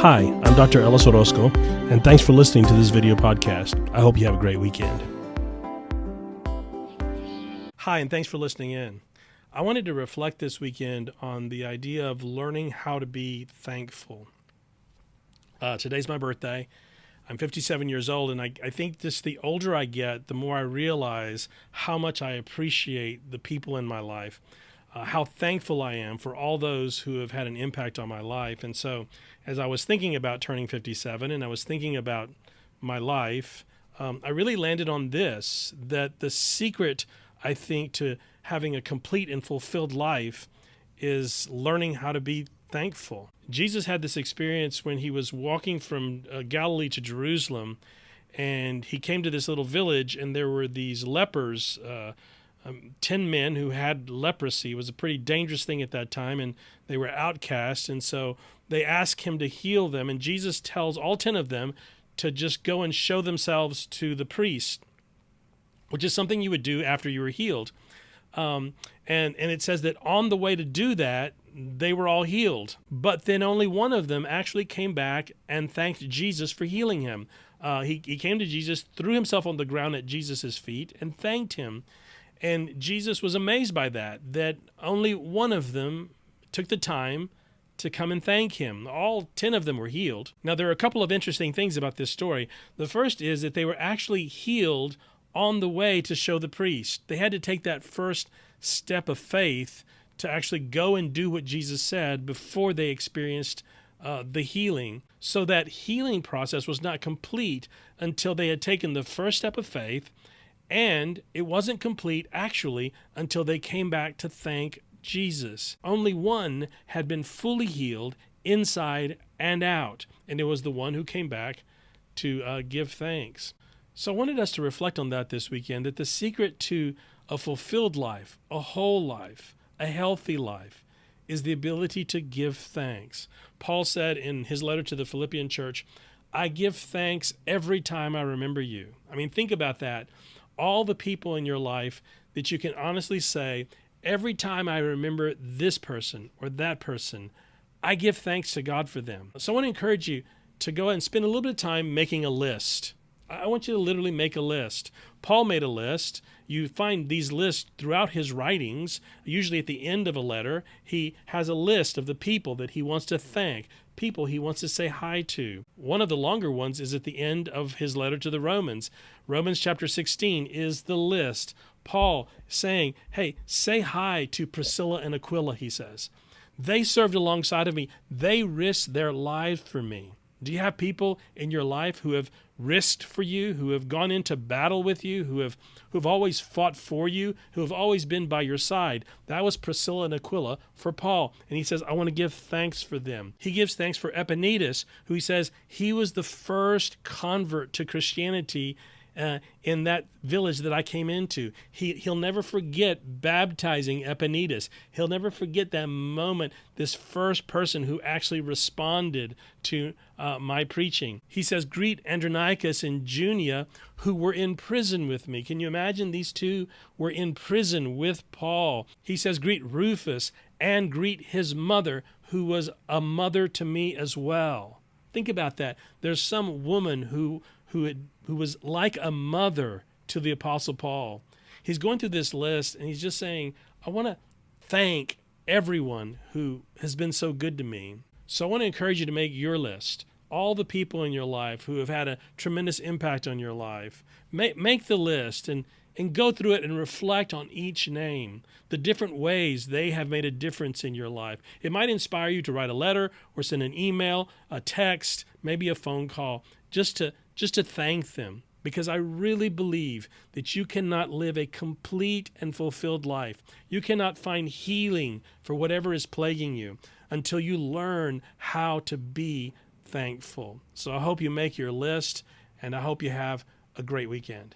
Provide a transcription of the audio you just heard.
Hi, I'm Dr. Ellis Orozco, and thanks for listening to this video podcast. I hope you have a great weekend. Hi, and thanks for listening in. I wanted to reflect this weekend on the idea of learning how to be thankful. Today's my birthday. I'm 57 years old, and I think the older I get, the more I realize how much I appreciate the people in my life, how thankful I am for all those who have had an impact on my life. And so as I was thinking about turning 57 and I was thinking about my life, I really landed on this, that the secret, I think, to having a complete and fulfilled life is learning how to be thankful. Jesus had this experience when he was walking from Galilee to Jerusalem, and he came to this little village, and there were these lepers, 10 men who had leprosy. It was a pretty dangerous thing at that time, and they were outcast, and so they asked him to heal them, and Jesus tells all 10 of them to just go and show themselves to the priest, which is something you would do after you were healed. And it says that on the way to do that, they were all healed. But then only one of them actually came back and thanked Jesus for healing him. He came to Jesus, threw himself on the ground at Jesus' feet, and thanked him. And Jesus was amazed by that only one of them took the time to come and thank him. All 10 of them were healed. Now, there are a couple of interesting things about this story. The first is that they were actually healed on the way to show the priest. They had to take that first step of faith to actually go and do what Jesus said before they experienced the healing. So that healing process was not complete until they had taken the first step of faith, and it wasn't complete actually until they came back to thank Jesus. Only one had been fully healed inside and out, and it was the one who came back to give thanks. So I wanted us to reflect on that this weekend, that the secret to a fulfilled life, a whole life, a healthy life, is the ability to give thanks. Paul said in his letter to the Philippian church, I give thanks every time I remember you. I mean, think about that. All the people in your life that you can honestly say, every time I remember this person or that person, I give thanks to God for them. So I want to encourage you to go ahead and spend a little bit of time making a list. I want you to literally make a list. Paul made a list. You find these lists throughout his writings. Usually at the end of a letter, he has a list of the people that he wants to thank, people he wants to say hi to. One of the longer ones is at the end of his letter to the Romans. Romans chapter 16 is the list. Paul saying, hey, say hi to Priscilla and Aquila, he says. They served alongside of me. They risked their lives for me. Do you have people in your life who have risked for you, who have gone into battle with you, who have always fought for you, who have always been by your side? That was Priscilla and Aquila for Paul. And he says, I want to give thanks for them. He gives thanks for Epaenetus, who he says he was the first convert to Christianity in that village that I came into. He'll never forget baptizing Epaenetus. He'll never forget that moment, this first person who actually responded to my preaching. He says, greet Andronicus and Junia, who were in prison with me. Can you imagine? These two were in prison with Paul. He says, greet Rufus and greet his mother, who was a mother to me as well. Think about that. There's some woman who was like a mother to the Apostle Paul. He's going through this list, and he's just saying, I want to thank everyone who has been so good to me. So I want to encourage you to make your list. All the people in your life who have had a tremendous impact on your life. Make the list and go through it and reflect on each name, the different ways they have made a difference in your life. It might inspire you to write a letter or send an email, a text, maybe a phone call, just to thank them, because I really believe that you cannot live a complete and fulfilled life. You cannot find healing for whatever is plaguing you until you learn how to be thankful. So I hope you make your list, and I hope you have a great weekend.